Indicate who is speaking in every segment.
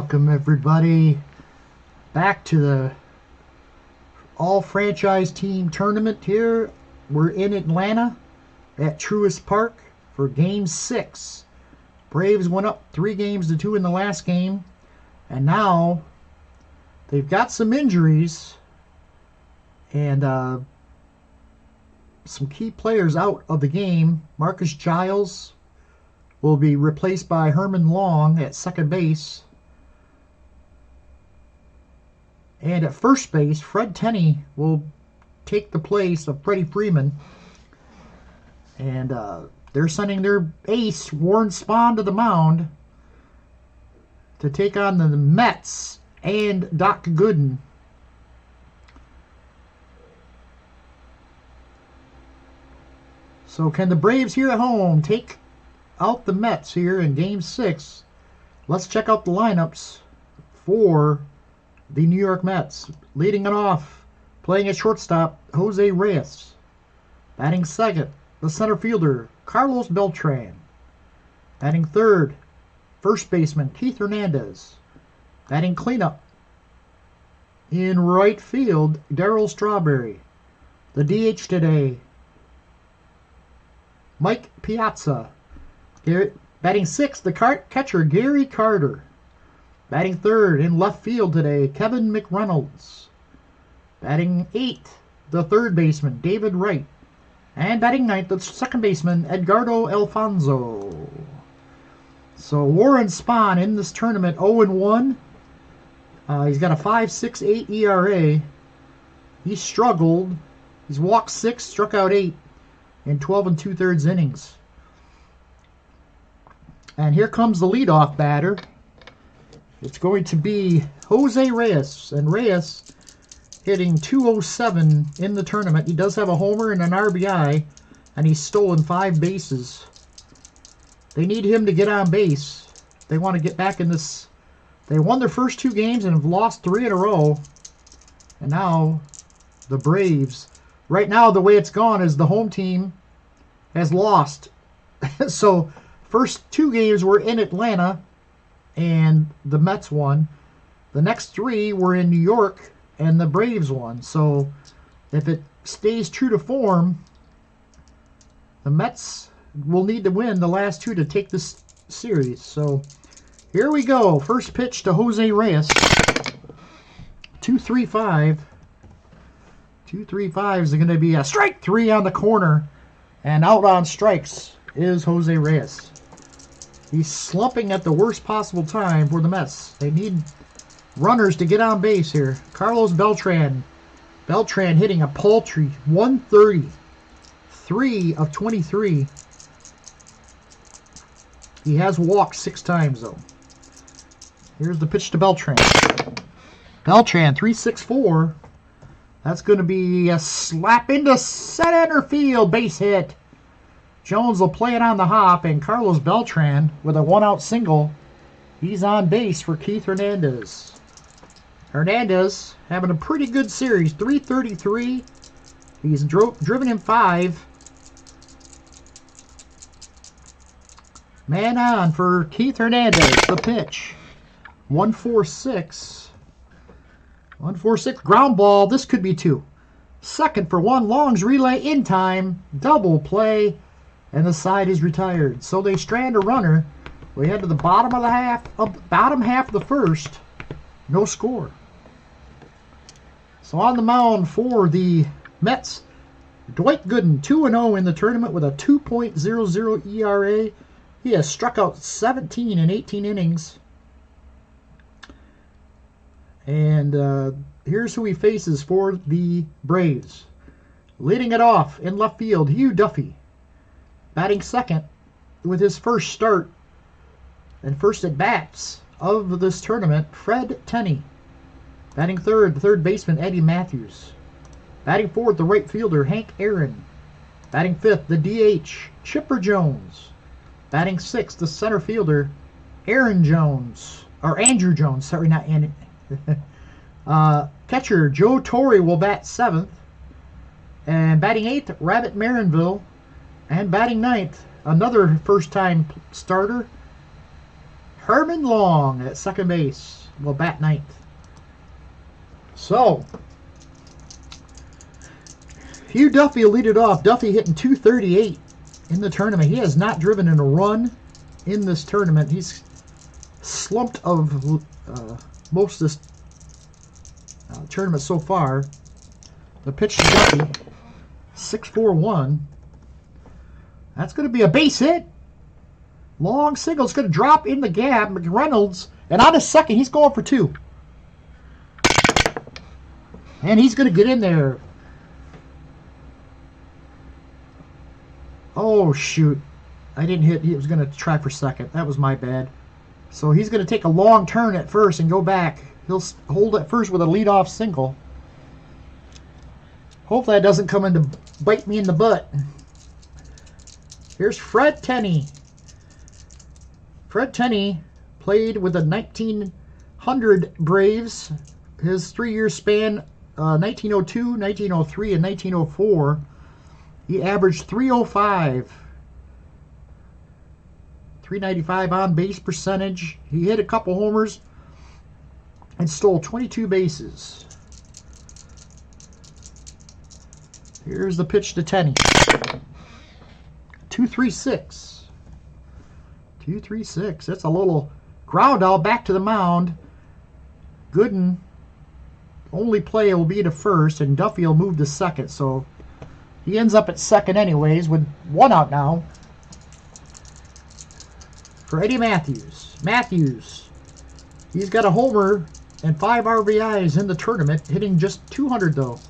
Speaker 1: Welcome everybody back to the all-franchise team tournament here. We're in Atlanta at Truist Park for Game 6. Braves went up 3-2 in the last game, and now they've got some injuries and some key players out of the game. Marcus Giles will be replaced by Herman Long at second base. And at first base, Fred Tourney will take the place of Freddie Freeman. And they're sending their ace, Warren Spahn, to the mound to take on the METS and Doc Gooden. So can the Braves here at home take out the METS here in Game 6? Let's check out the lineups for the New York Mets. Leading it off, playing at shortstop, Jose Reyes. Batting second, the center fielder, Carlos Beltran. Batting third, first baseman, Keith Hernandez. Batting cleanup, in right field, Darryl Strawberry. The DH today, Mike Piazza. Batting sixth, the catcher, Gary Carter. Batting third in left field today, Kevin McReynolds. Batting eighth, the third baseman, David Wright. And batting ninth, the second baseman, Edgardo Alfonso. So Warren Spahn in this tournament, 0-1. He's got a 5.68 ERA. He struggled. He's walked 6, struck out 8 in 12 2/3 innings. And here comes the leadoff batter. It's going to be Jose Reyes, and Reyes hitting .207 in the tournament. He does have a homer and an RBI, and he's stolen 5 bases. They need him to get on base. They want to get back in this. They won their first 2 games and have lost 3 in a row. And now the Braves, right now the way it's gone is the home team has lost. So first 2 games were in Atlanta, and the Mets won. The next 3 were in New York, and the Braves won. So if it stays true to form, the Mets will need to win the last 2 to take this series. So here we go. First pitch to Jose Reyes. 2-3-5. 2-3-5 is going to be a strike 3 on the corner. And out on strikes is Jose Reyes. He's slumping at the worst possible time for the Mets. They need runners to get on base here. Carlos Beltran. Beltran hitting a paltry 130. 3 of 23. He has walked 6 times, though. Here's the pitch to Beltran. Beltran, 3-6-4. That's going to be a slap into center field. Base hit. Jones will play it on the hop, and Carlos Beltran with a 1-out single. He's on base for Keith Hernandez. Hernandez having a pretty good series, 333. He's driven in 5. Man on for Keith Hernandez. The pitch, 1-4-6. 1-4-6 ground ball. This could be 2. Second for 1. Long's relay in time. Double play. And the side is retired. So they strand a runner. We head to the bottom half of the first. No score. So on the mound for the Mets, Dwight Gooden, 2-0 in the tournament with a 2.00 ERA. He has struck out 17 in 18 innings. And here's who he faces for the Braves. Leading it off in left field, Hugh Duffy. Batting second with his first start and first at-bats of this tournament, Fred Tourney. Batting third, the third baseman, Eddie Matthews. Batting fourth, the right fielder, Hank Aaron. Batting fifth, the DH, Chipper Jones. Batting sixth, the center fielder, Andrew Jones. Sorry, not Andy. Catcher, Joe Torre will bat seventh. And batting eighth, Rabbit Marinville. And batting ninth, another first-time starter, Herman Long at second base will bat ninth. So, Hugh Duffy will lead it off. Duffy hitting .238 in the tournament. He has not driven in a run in this tournament. He's slumped of most of this tournament so far. The pitch to Duffy, 6-4-1. That's going to be a base hit. Long single. It's going to drop in the gap. McReynolds, and on his second, he's going for 2. And he's going to get in there. Oh, shoot. I didn't hit. He was going to try for second. That was my bad. So he's going to take a long turn at first and go back. He'll hold at first with a leadoff single. Hopefully that doesn't come in to bite me in the butt. Here's Fred Tenney. Fred Tenney played with the 1900 Braves. His 3-year span, 1902, 1903, and 1904. He averaged .305. .395 on base percentage. He hit a couple homers and stole 22 bases. Here's the pitch to Tenney. 2-3-6. 2-3-6. That's a little ground out back to the mound. Gooden only play will be to first, and Duffy will move to second. So he ends up at second anyways with 1 out now. For Eddie Matthews. Matthews, he's got a homer and 5 RBIs in the tournament, hitting just 200 though.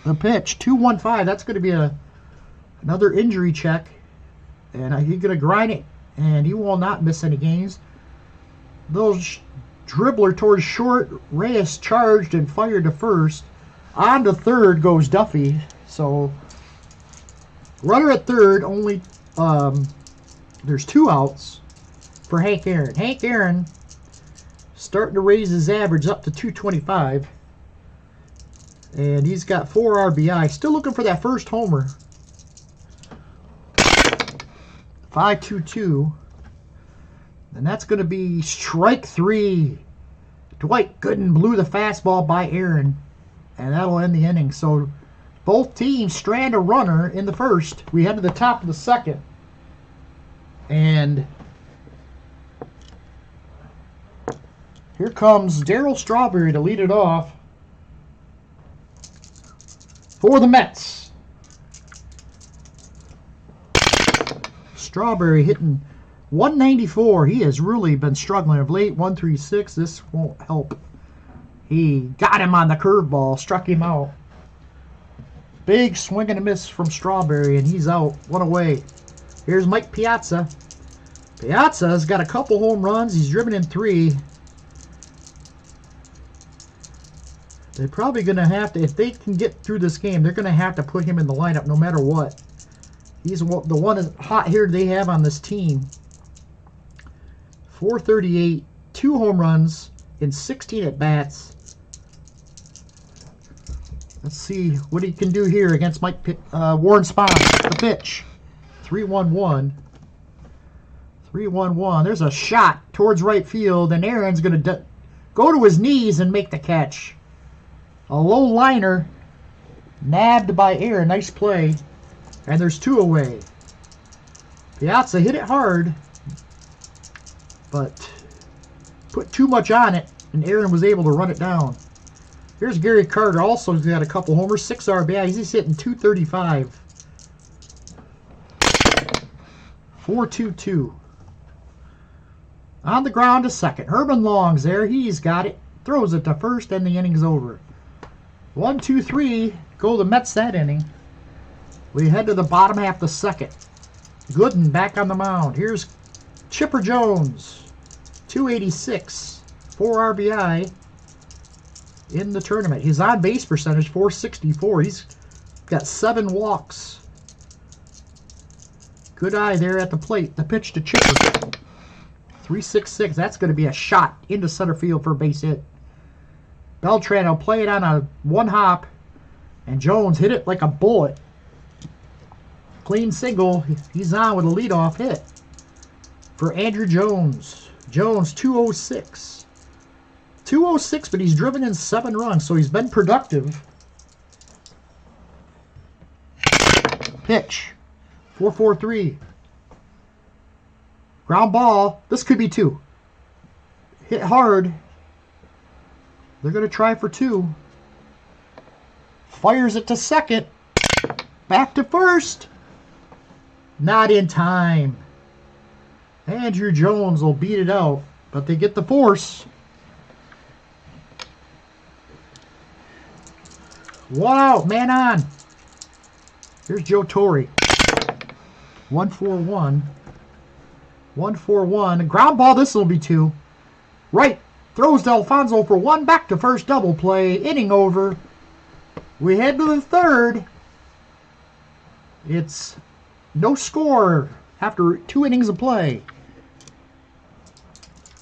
Speaker 1: The pitch, 2-1-5. That's going to be another injury check. And he's going to grind it. And he will not miss any games. Those dribbler towards short. Reyes charged and fired to first. On to third goes Duffy. So, runner at third. Only, there's 2 outs for Hank Aaron. Hank Aaron starting to raise his average up to 225. And he's got 4 RBI. Still looking for that first homer. 5-2-2. And that's going to be strike 3. Dwight Gooden blew the fastball by Aaron. And that'll end the inning. So both teams strand a runner in the first. We head to the top of the second. And here comes Darryl Strawberry to lead it off for the Mets. Strawberry hitting .194. He has really been struggling of late. 1-3-6. This won't help. He got him on the curveball, struck him out. Big swing and a miss from Strawberry, and he's out. 1 away. Here's Mike Piazza. Piazza's got a couple home runs. He's driven in 3. They're probably going to have to, if they can get through this game, they're going to have to put him in the lineup no matter what. He's the one hot hitter they have on this team. .438, 2 home runs in 16 at-bats. Let's see what he can do here against Warren Spahn. The pitch. 3-1-1. 3-1-1. There's a shot towards right field, and Aaron's going to go to his knees and make the catch. A low liner nabbed by Aaron. Nice play. And there's 2 away. Piazza hit it hard, but put too much on it, and Aaron was able to run it down. Here's Gary Carter. Also has got a couple homers, 6 RBIs. He's hitting .235. 4-2-2. On the ground to second. Herman Long's there. He's got it. Throws it to first, and the inning's over. 1-2-3. Go the Mets that inning. We head to the bottom half of the second. Gooden back on the mound. Here's Chipper Jones. .286. 4 RBI in the tournament. His on-base percentage, .464. He's got 7 walks. Good eye there at the plate. The pitch to Chipper. 3-6-6. That's going to be a shot into center field for a base hit. Beltran will play it on a 1 hop, and Jones hit it like a bullet. Clean single. He's on with a leadoff hit. for Andrew Jones. Jones, 206. 206, but he's driven in 7 runs, so he's been productive. Pitch. 4-4-3. Ground ball. This could be 2. Hit hard. They're going to try for 2. Fires it to second. Back to first. Not in time. Andrew Jones will beat it out, but they get the force. 1 out, man on. Here's Joe Torre. 1-4-1. 1-4-1. Ground ball, this will be 2. Right. Throws to Alfonso for 1. Back to first, double play. Inning over. We head to the 3rd. It's no score after 2 innings of play.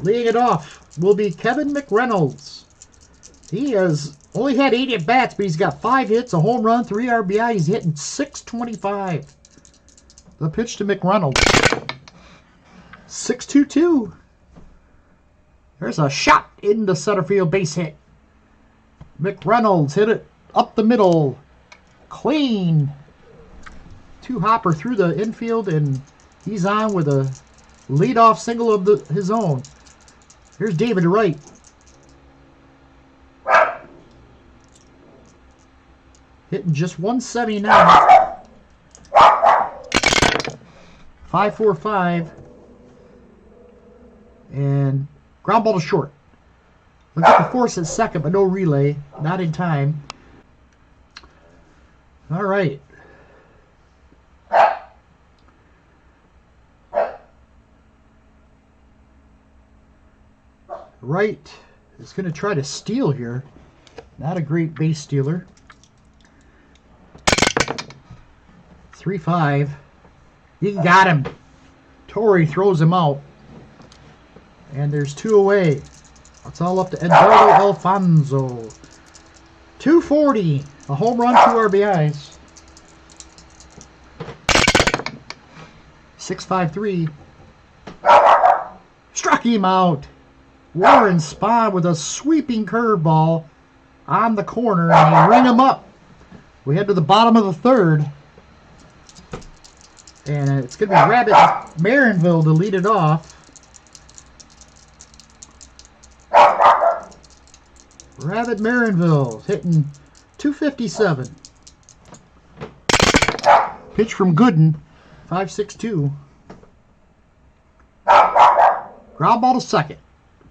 Speaker 1: Leading it off will be Kevin McReynolds. He has only had 8 at-bats, but he's got 5 hits, a home run, 3 RBI. He's hitting .625. The pitch to McReynolds. 6-2-2. There's a shot into center field, base hit. McReynolds hit it up the middle. Clean. 2-hopper through the infield, and he's on with a leadoff single of his own. Here's David Wright. Hitting just 179. 5-4-5. And ground ball to short. Look at the force at second, but no relay. Not in time. All right. Wright is going to try to steal here. Not a great base stealer. 3-5. He got him. Torrey throws him out. And there's 2 away. It's all up to Eduardo Alfonso. 240. A home run, 2 RBIs. 6-5-3. Struck him out. Warren Spahn with a sweeping curveball on the corner, and they ring him up. We head to the bottom of the 3rd. And it's going to be Rabbit Marinville to lead it off. Rabbit Marinville hitting .257. Pitch from Gooden. 5-6-2. Ground ball to second.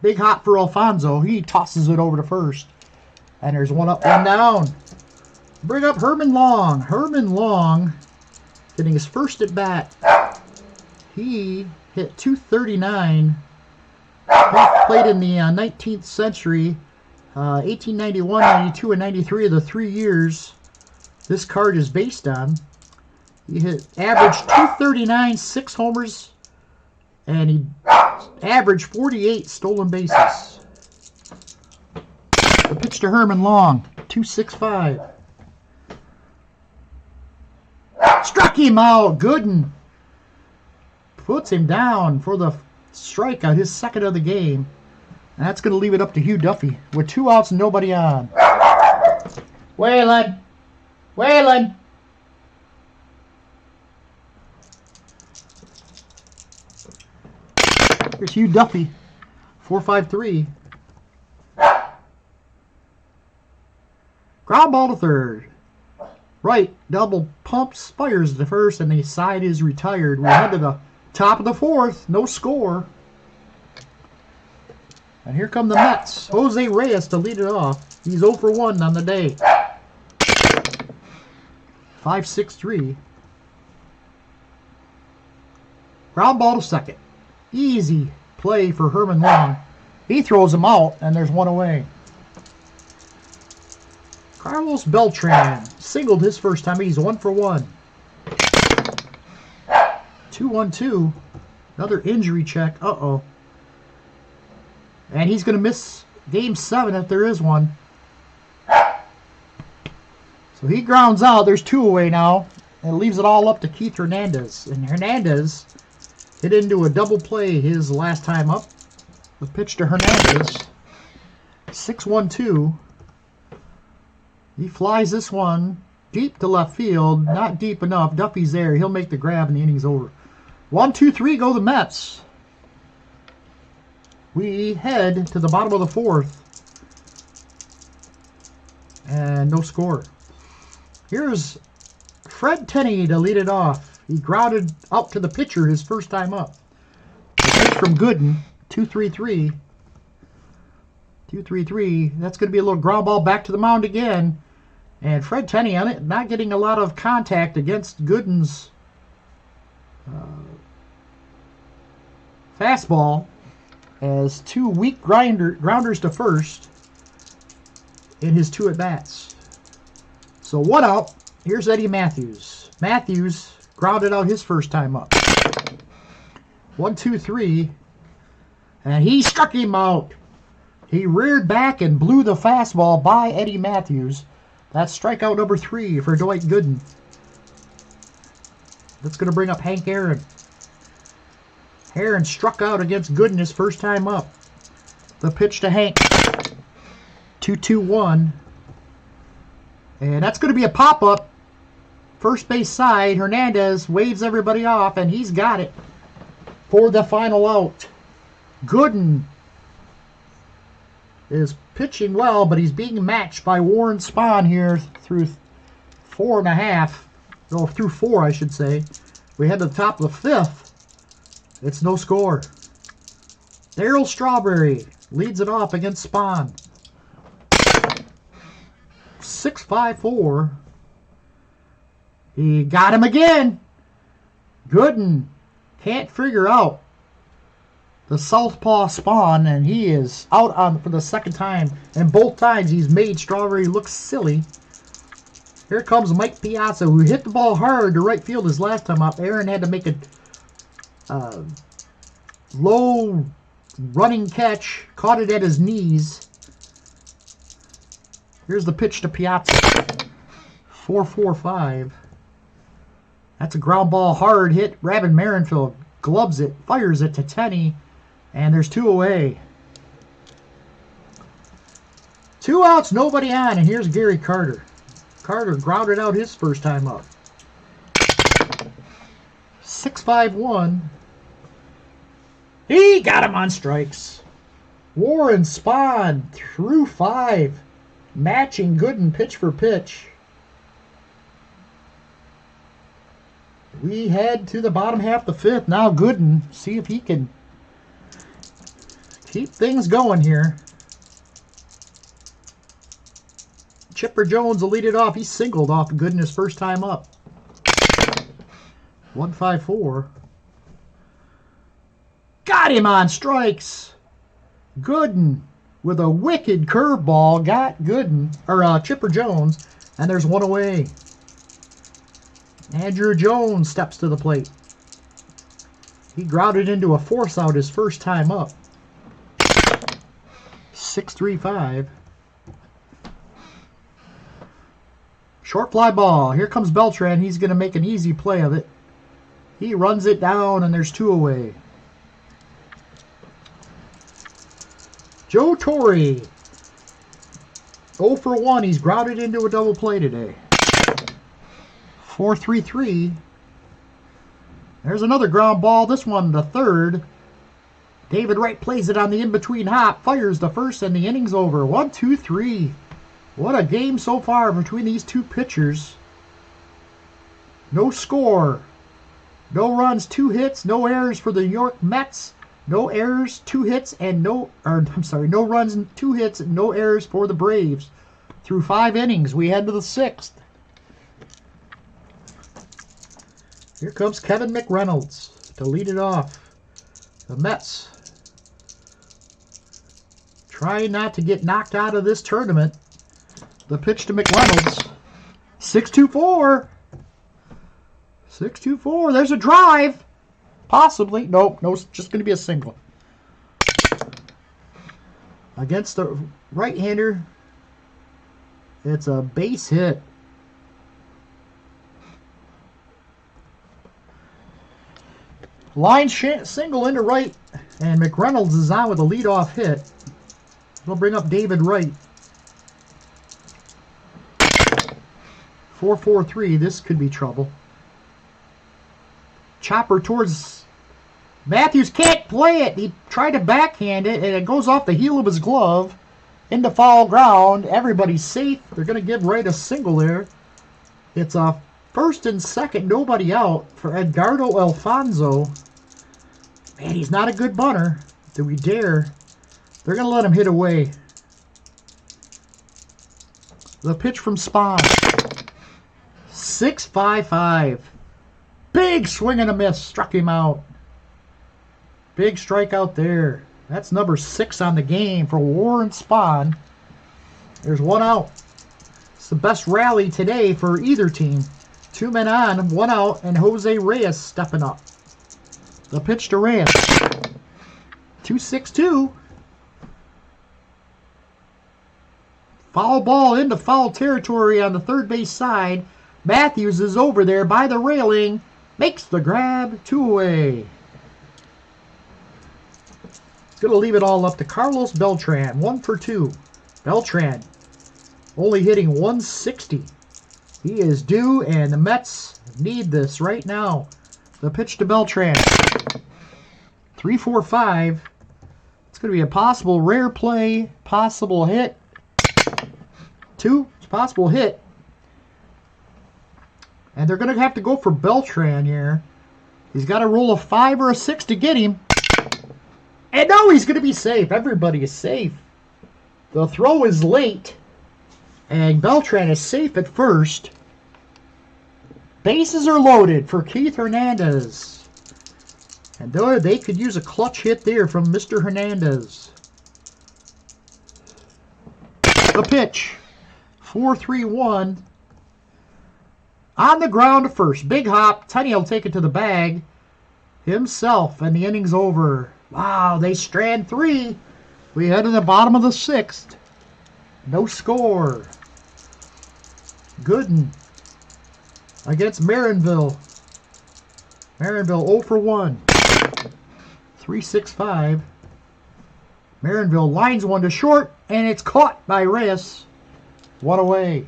Speaker 1: Big hop for Alfonso. He tosses it over to first. And there's 1 up, 1 down. Bring up Herman Long. Herman Long getting his first at bat. He hit .239. He played in the 19th century. 1891, 92, and 93 of the 3 years this card is based on. He hit average .239, 6 homers, and he averaged 48 stolen bases. The pitch to Herman Long, 265. Struck him out. Gooden puts him down for the strikeout, his 2nd of the game. And that's going to leave it up to Hugh Duffy with 2 outs and nobody on. Waylon! Waylon! Here's Hugh Duffy. 4-5-3. Ground ball to 3rd. Right, double pumps, fires to first, and the side is retired. We head to the top of the 4th. No score. And here come the Mets. Jose Reyes to lead it off. He's 0 for 1 on the day. 5-6-3. Ground ball to second. Easy play for Herman Long. He throws him out, and there's 1 away. Carlos Beltran singled his first time. He's 1 for 1. 2-1-2. Another injury check. Uh-oh. And he's going to miss Game 7 if there is one. So he grounds out. There's 2 away now. And leaves it all up to Keith Hernandez. And Hernandez hit into a double play his last time up. The pitch to Hernandez. 6-1-2. He flies this one deep to left field. Not deep enough. Duffy's there. He'll make the grab and the inning's over. 1-2-3 go the Mets. We head to the bottom of the fourth. And no score. Here's Fred Tourney to lead it off. He grounded out to the pitcher his first time up. The pitch from Gooden. 2-3-3. 2-3-3. That's going to be a little ground ball back to the mound again. And Fred Tourney on it, not getting a lot of contact against Gooden's fastball. As two weak grounders to first in his two at-bats. So 1 out. Here's Eddie Matthews. Matthews grounded out his first time up. 1-2-3. And he struck him out. He reared back and blew the fastball by Eddie Matthews. That's strikeout number 3 for Dwight Gooden. That's going to bring up Hank Aaron. Aaron struck out against Gooden his first time up. The pitch to Hank. 2-2-1. And that's going to be a pop-up. First base side. Hernandez waves everybody off, and he's got it for the final out. Gooden is pitching well, but he's being matched by Warren Spahn here through 4.5. No, through 4, I should say. We head to the top of the fifth. It's no score. Darryl Strawberry leads it off against Spahn. 6-5-4. He got him again. Gooden can't figure out the southpaw Spahn, and he is out on for the second time. And both times he's made Strawberry look silly. Here comes Mike Piazza, who hit the ball hard to right field his last time up. Aaron had to make a low running catch, caught it at his knees. Here's the pitch to Piazza. 4-4-5. That's a ground ball, hard hit. Rabin Marenfield gloves it, fires it to Tourney, and there's 2 away. 2 outs, nobody on, and here's Gary Carter. Carter grounded out his first time up. 6-5-1. He got him on strikes. Warren Spahn through 5. Matching Gooden pitch for pitch. We head to the bottom half of the fifth. Now Gooden, see if he can keep things going here. Chipper Jones will lead it off. He singled off Gooden his first time up. 1-5-4. Got him on strikes. Gooden with a wicked curveball got Chipper Jones, and there's 1 away. Andrew Jones steps to the plate. He grounded into a force out his first time up. 6-3-5. Short fly ball. Here comes Beltran. He's going to make an easy play of it. He runs it down, and there's 2 away. Joe Torre. 0 for 1. He's grounded into a double play today. 4-3-3. There's another ground ball. This one the third. David Wright plays it on the in-between hop. Fires the first, and the inning's over. 1-2-3. What a game so far between these two pitchers. No score. No runs, 2 hits, no errors for the New York Mets. No errors, 2 hits, and no runs, 2 hits, and no errors for the Braves. Through 5 innings, we head to the 6th. Here comes Kevin McReynolds to lead it off. The Mets trying not to get knocked out of this tournament. The pitch to McReynolds. 6-2-4. 6-2-4. There's a drive. Possibly. Nope. No, it's just going to be a single. Against the right-hander, it's a base hit. Line single into right, and McReynolds is on with a leadoff hit. We'll bring up David Wright. 4-4-3. This could be trouble. Chopper towards Matthews. Can't play it. He tried to backhand it, and it goes off the heel of his glove into foul ground. Everybody's safe. They're going to give Wright a single there. It's a first and second, nobody out for Edgardo Alfonso. Man, he's not a good bunter. Do we dare? They're going to let him hit away. The pitch from Spahn. 6-5-5. Big swing and a miss. Struck him out. Big strikeout there. That's number 6 on the game for Warren Spahn. There's one out. It's the best rally today for either team. 2 men on, 1 out, and Jose Reyes stepping up. The pitch to Reyes. 2-6-2. Foul ball into foul territory on the third base side. Matthews is over there by the railing. Makes the grab. 2 away. Going to leave it all up to Carlos Beltran. 1 for 2. Beltran only hitting 160. He is due, and the Mets need this right now. The pitch to Beltran. 3-4-5. It's going to be a possible rare play, possible hit. 2, it's a possible hit. And they're going to have to go for Beltran here. He's got to roll a 5 or a 6 to get him. And no, he's going to be safe. Everybody is safe. The throw is late. And Beltran is safe at first. Bases are loaded for Keith Hernandez. And they could use a clutch hit there from Mr. Hernandez. The pitch. 4-3-1. On the ground to first. Big hop. Tourney will take it to the bag himself. And the inning's over. Wow, they strand 3. We head to the bottom of the 6th. No score. Gooden against Marinville. Marinville 0 for 1. 3-6-5. Marinville lines one to short, and it's caught by Reyes. 1 away.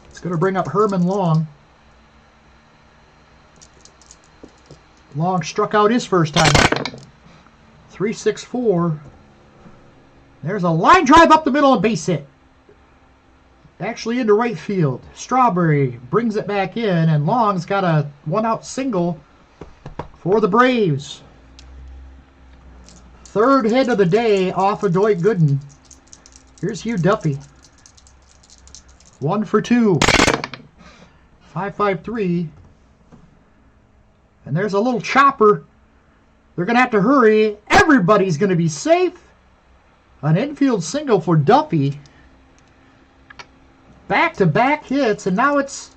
Speaker 1: It's going to bring up Herman Long. Long struck out his first time up. 3-6-4. There's a line drive up the middle and base hit. Actually into right field. Strawberry brings it back in, and Long's got a 1-out single for the Braves. Third hit of the day off of Dwight Gooden. Here's Hugh Duffy. 1 for 2. 5-5-3. And there's a little chopper. They're going to have to hurry. Everybody's going to be safe. An infield single for Duffy. Back-to-back hits, and now it's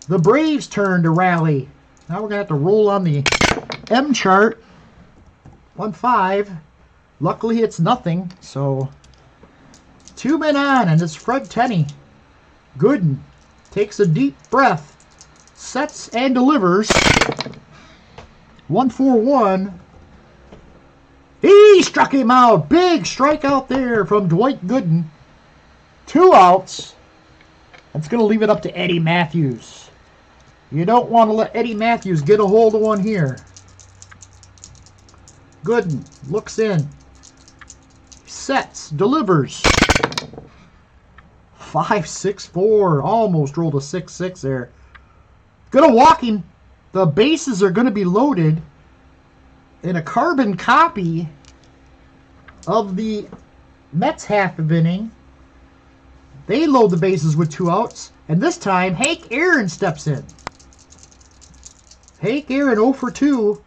Speaker 1: the Braves' turn to rally. Now we're going to have to roll on the M chart. 1-5. Luckily, it's nothing, so 2 men on, and it's Fred Tourney. Gooden takes a deep breath, sets and delivers. 1-4-1. He struck him out. Big strikeout there from Dwight Gooden. 2 outs. That's going to leave it up to Eddie Matthews. You don't want to let Eddie Matthews get a hold of one here. Gooden looks in. Sets. Delivers. 5-6-4. Almost rolled a 6-6 there. Going to walk him. The bases are going to be loaded in a carbon copy of the Mets half of inning. They load the bases with 2 outs, and this time Hank Aaron steps in. Hank Aaron 0 for 2.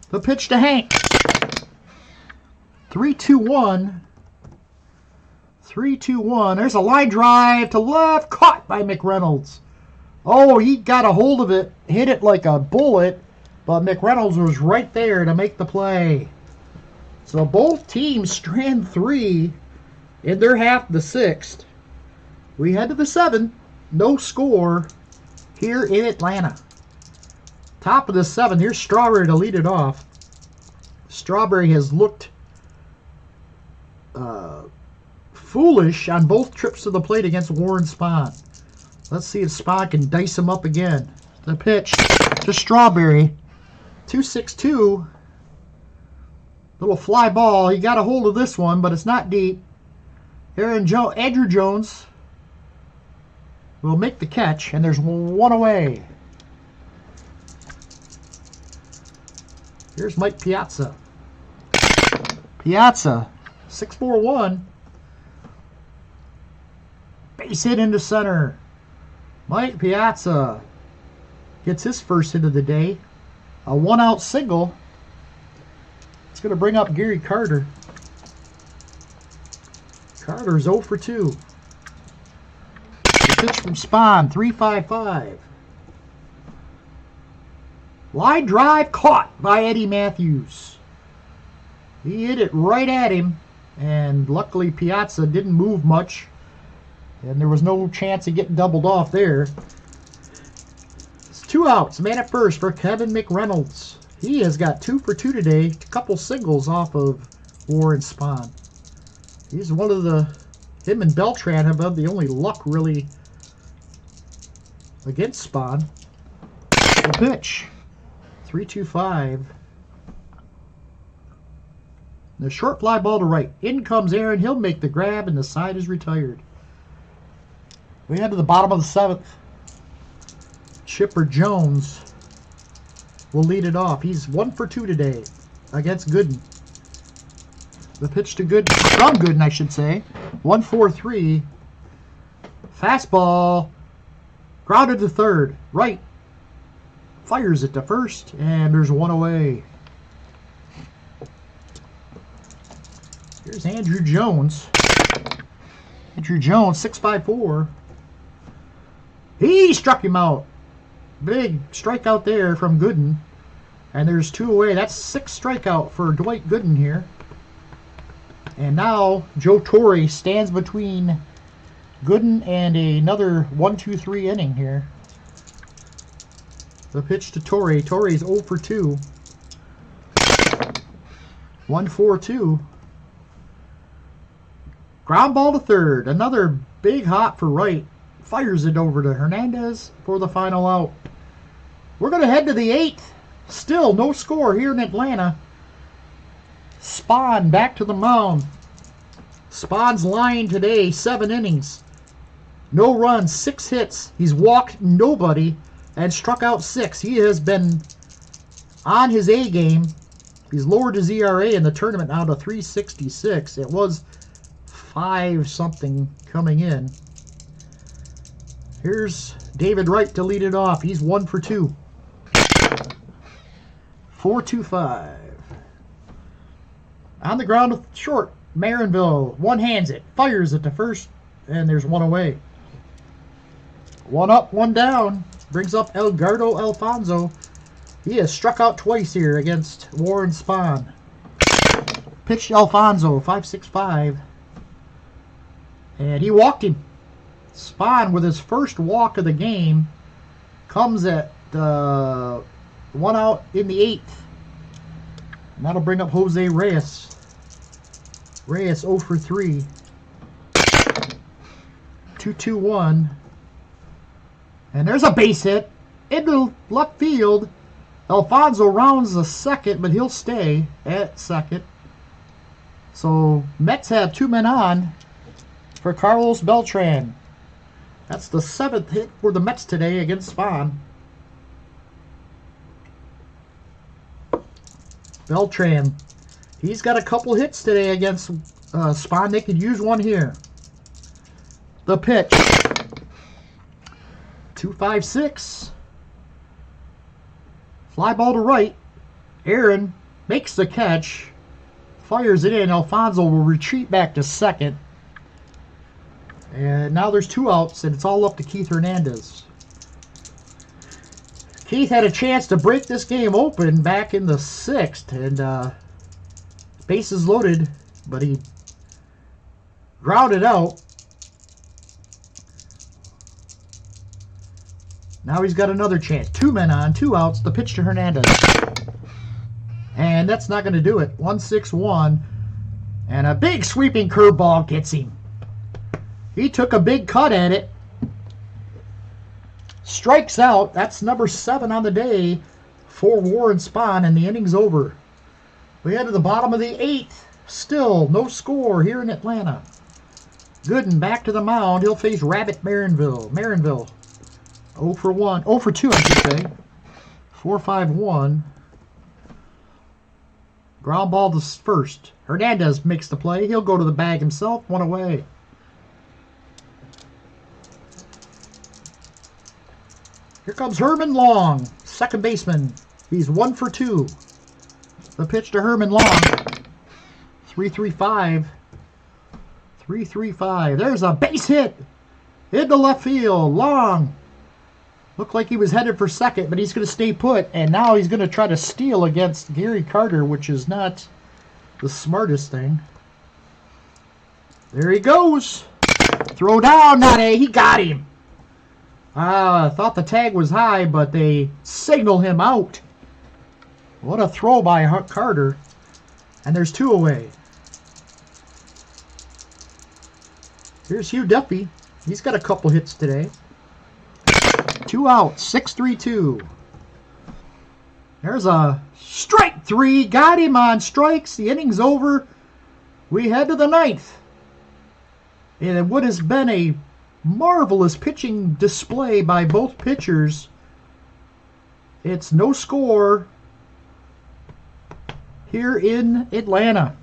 Speaker 1: The pitch to Hank. 3-2-1. 3-2-1. There's a line drive to left, caught by McReynolds. Oh, he got a hold of it, hit it like a bullet, but McReynolds was right there to make the play. So both teams strand 3 in their half of the 6th. We head to the 7th. No score here in Atlanta. Top of the 7th. Here's Strawberry to lead it off. Strawberry has looked foolish on both trips to the plate against Warren Spahn. Let's see if Spahn can dice him up again. The pitch to Strawberry. 2-6-2. Little fly ball. He got a hold of this one, but it's not deep. Andrew Jones will make the catch, and there's one away. Here's Mike Piazza. Piazza, 6-4-1. Base hit into center. Mike Piazza gets his first hit of the day. A 1-out single. It's going to bring up Gary Carter. Carter's 0 for 2. The pitch from Spahn, 3-5-5. Line drive caught by Eddie Matthews. He hit it right at him, and luckily Piazza didn't move much, and there was no chance of getting doubled off there. It's 2 outs, man at first for Kevin McReynolds. He has got 2 for 2 today, a couple singles off of Warren Spahn. He's one of him and Beltran have had the only luck really against Spahn. The pitch, 3-2-5. The short fly ball to right. In comes Aaron. He'll make the grab, and the side is retired. We head to the bottom of the 7th. Chipper Jones will lead it off. He's 1 for 2 today against Gooden. The pitch to Gooden, from Gooden, I should say. 1-4-3. Fastball. Grounded to third. Right. Fires it to first, and there's one away. Here's Andrew Jones. Andrew Jones, 6-5-4. He struck him out. Big strikeout there from Gooden. And there's 2 away. That's 6 strikeout for Dwight Gooden here. And now Joe Torre stands between Gooden and another 1-2-3 inning here. The pitch to Torre. Torre's 0 for 2. 1-4-2. Ground ball to third. Another big hop for right. Fires it over to Hernandez for the final out. We're going to head to the 8th. Still no score here in Atlanta. Spahn back to the mound. Spahn's line today, 7 innings. No runs, 6 hits. He's walked nobody and struck out 6. He has been on his A game. He's lowered his ERA in the tournament now to 3.66. It was 5-something coming in. Here's David Wright to lead it off. He's 1 for 2. 4-2-5. On the ground with short. Marinville one-hands it. Fires it to first. And there's one away. 1 up, 1 down. Brings up Edgardo Alfonso. He has struck out twice here against Warren Spahn. Pitched Alfonso, 5-6-5. And he walked him. Spahn, with his first walk of the game, comes at 1 out in the 8th. And that'll bring up Jose Reyes. Reyes 0 for 3. 2-2-1. And there's a base hit into left field. Alfonso rounds the second, but he'll stay at second. So Mets have 2 men on for Carlos Beltran. That's the 7th hit for the Mets today against Spahn. Beltran, he's got a couple hits today against Spahn. They could use one here. The pitch. 2-5-6. Fly ball to right. Aaron makes the catch. Fires it in. Alfonso will retreat back to second. And now there's 2 outs, and it's all up to Keith Hernandez. Keith had a chance to break this game open back in the 6th, and bases loaded, but he grounded out. Now he's got another chance. 2 men on, 2 outs. The pitch to Hernandez. And that's not going to do it. 1-6-1. And a big sweeping curveball gets him. He took a big cut at it. Strikes out. That's number 7 on the day for Warren Spahn, and the inning's over. We head to the bottom of the 8th. Still no score here in Atlanta. Gooden back to the mound. He'll face Rabbit Marinville. 0 for 1. 0 for 2, I should say. 4-5-1. Ground ball to first. Hernandez makes the play. He'll go to the bag himself. 1 away. Here comes Herman Long, second baseman. He's 1 for 2. The pitch to Herman Long. 3-3-5. 3-3-5. There's a base hit into left field. Long. Looked like he was headed for second, but he's going to stay put. And now he's going to try to steal against Gary Carter, which is not the smartest thing. There he goes. Throw down, not a. He got him. I thought the tag was high, but they signal him out. What a throw by Carter. And there's 2 away. Here's Hugh Duffy. He's got a couple hits today. 2 outs, 6-3-2. There's a strike 3. Got him on strikes. The inning's over. We head to the 9th. And what has been a marvelous pitching display by both pitchers. It's no score here in Atlanta.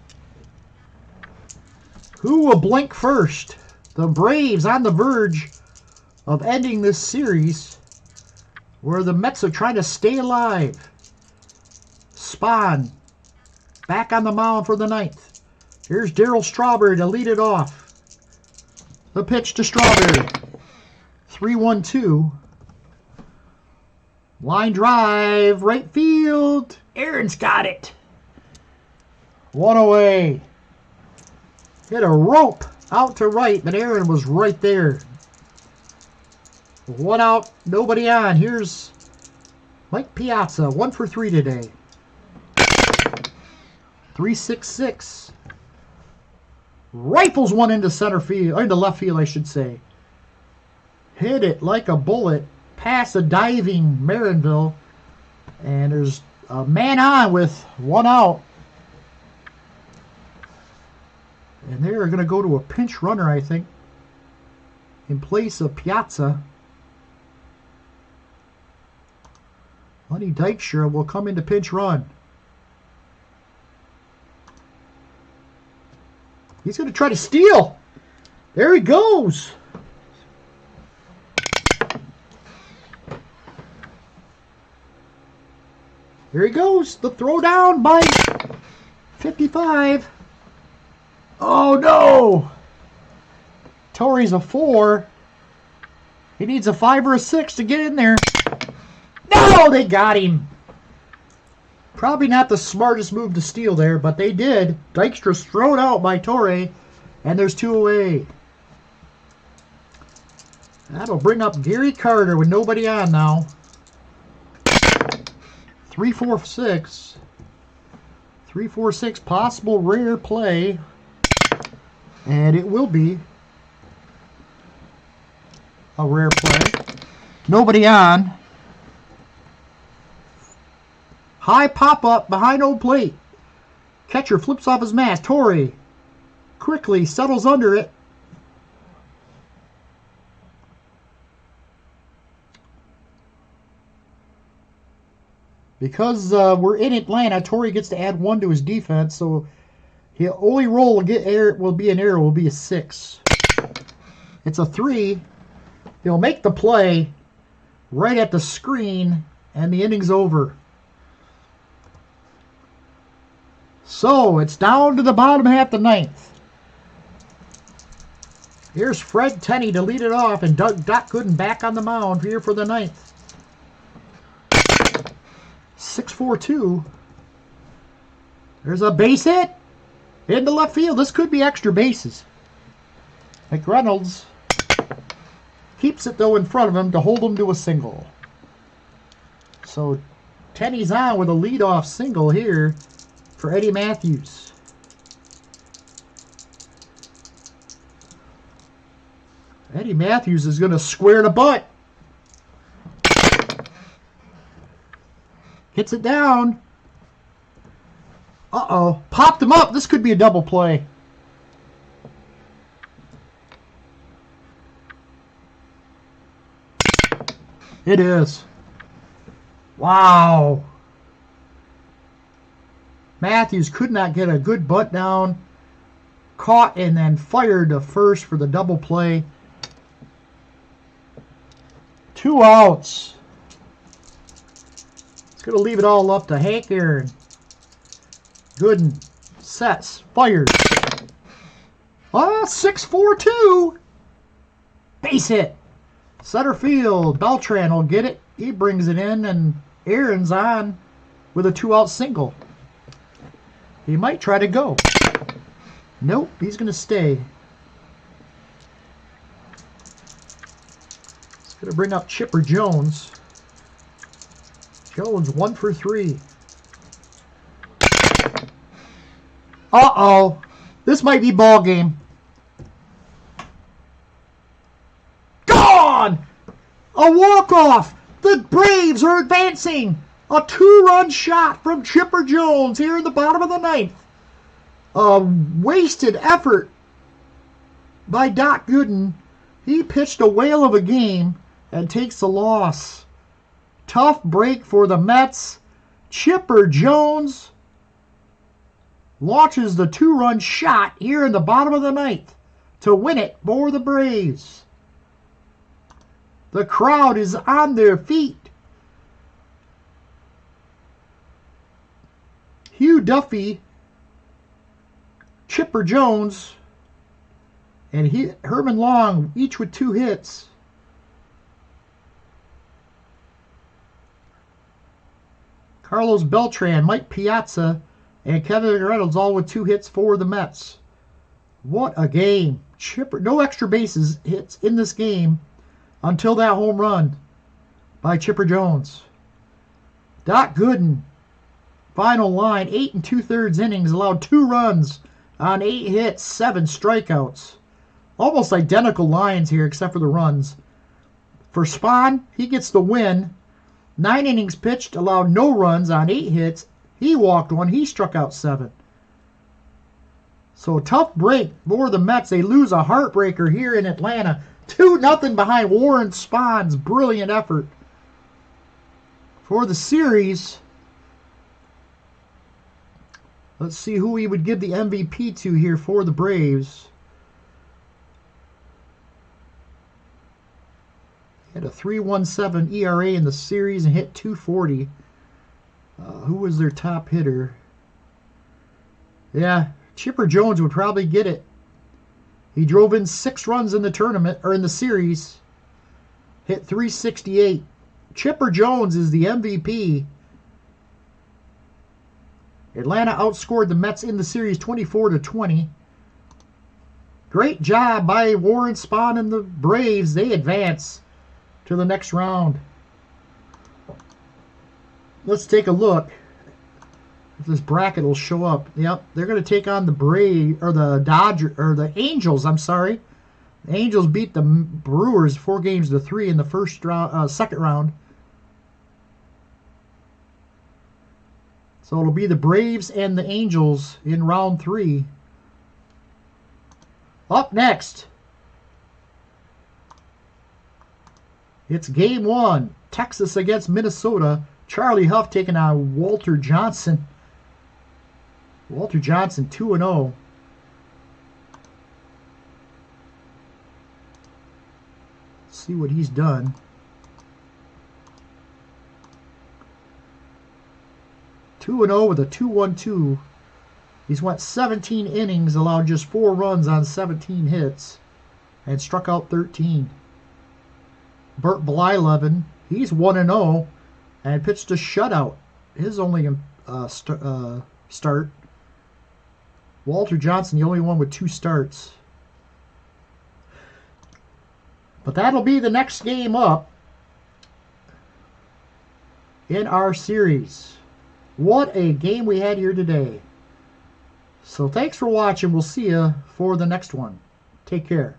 Speaker 1: Who will blink first? The Braves on the verge of ending this series, where the Mets are trying to stay alive. Spahn back on the mound for the 9th. Here's Darryl Strawberry to lead it off. The pitch to Strawberry. 3-1-2. Line drive, right field. Aaron's got it. 1 away. Hit a rope out to right, but Aaron was right there. 1 out, nobody on. Here's Mike Piazza, 1 for 3 today. 3-6-6. Rifles one into center field, or into left field, I should say. Hit it like a bullet past a diving Marinville. And there's a man on with 1 out. And they're going to go to a pinch runner, I think, in place of Piazza. Lenny Dykstra will come into pinch run. He's going to try to steal. There he goes. There he goes. The throw down by 55. Oh, no. Torrey's a 4. He needs a 5 or a 6 to get in there. No, they got him. Probably not the smartest move to steal there, but they did. Dykstra's thrown out by Torrey, and there's 2 away. That'll bring up Gary Carter with nobody on now. 3-4-6. 3-4-6, possible rare play. And it will be a rare play. Nobody on. High pop-up behind home plate. Catcher flips off his mask. Torrey quickly settles under it. Because we're in Atlanta, Torrey gets to add 1 to his defense, so the only roll will be an error, will be a 6. It's a 3. He'll make the play right at the screen, and the inning's over. So, it's down to the bottom half of the 9th. Here's Fred Tenney to lead it off, and Doc Gooden back on the mound here for the 9th. 6-4-2. There's a base hit into left field. This could be extra bases. McReynolds Keeps it, though, in front of him to hold him to a single. So, Tourney's on with a leadoff single here for Eddie Matthews. Eddie Matthews is going to square the butt. Hits it down. Uh-oh. Popped him up. This could be a double play. It is. Wow. Matthews could not get a good butt down. Caught and then fired to first for the double play. 2 outs. It's going to leave it all up to Hank Aaron. Gooden sets, fires. 6-4-2. Base hit. Center field. Beltran will get it. He brings it in, and Aaron's on with a 2-out single. He might try to go. Nope, he's going to stay. He's going to bring up Chipper Jones. Jones 1 for 3. Uh-oh. This might be ball game. Gone! A walk-off. The Braves are advancing. A 2-run shot from Chipper Jones here in the bottom of the 9th. A wasted effort by Doc Gooden. He pitched a whale of a game and takes the loss. Tough break for the Mets. Chipper Jones launches the 2-run shot here in the bottom of the 9th to win it for the Braves. The crowd is on their feet. Hugh Duffy, Chipper Jones, and Herman Long, each with 2 hits. Carlos Beltran, Mike Piazza, and Kevin Reynolds all with 2 hits for the Mets. What a game. Chipper, no extra bases hits in this game until that home run by Chipper Jones. Doc Gooden, final line, 8 2/3 innings, allowed 2 runs on 8 hits, 7 strikeouts. Almost identical lines here except for the runs. For Spahn, he gets the win. 9 innings pitched, allowed no runs on 8 hits. He walked 1. He struck out 7. So a tough break for the Mets. They lose a heartbreaker here in Atlanta. 2-0 behind Warren Spahn's brilliant effort. For the series, let's see who we would give the MVP to here for the Braves. He had a 3.17 ERA in the series and hit .240. Who was their top hitter? Yeah, Chipper Jones would probably get it. He drove in 6 runs in the tournament, or in the series. Hit .368. Chipper Jones is the MVP. Atlanta outscored the Mets in the series 24-20. Great job by Warren Spahn and the Braves. They advance to the next round. Let's take a look. If this bracket will show up. Yep, they're going to take on the Angels. I'm sorry. The Angels beat the Brewers 4-3 in the first round, second round. So it'll be the Braves and the Angels in round 3. Up next, it's game 1. Texas against Minnesota. Charlie Huff taking on Walter Johnson. Walter Johnson 2-0. See what he's done. 2-0 with a 2.12. He's went 17 innings, allowed just 4 runs on 17 hits, and struck out 13. Bert Blyleven, he's 1-0 and pitched a shutout. His only start. Walter Johnson, the only one with 2 starts. But that'll be the next game up in our series. What a game we had here today. So thanks for watching. We'll see you for the next one. Take care.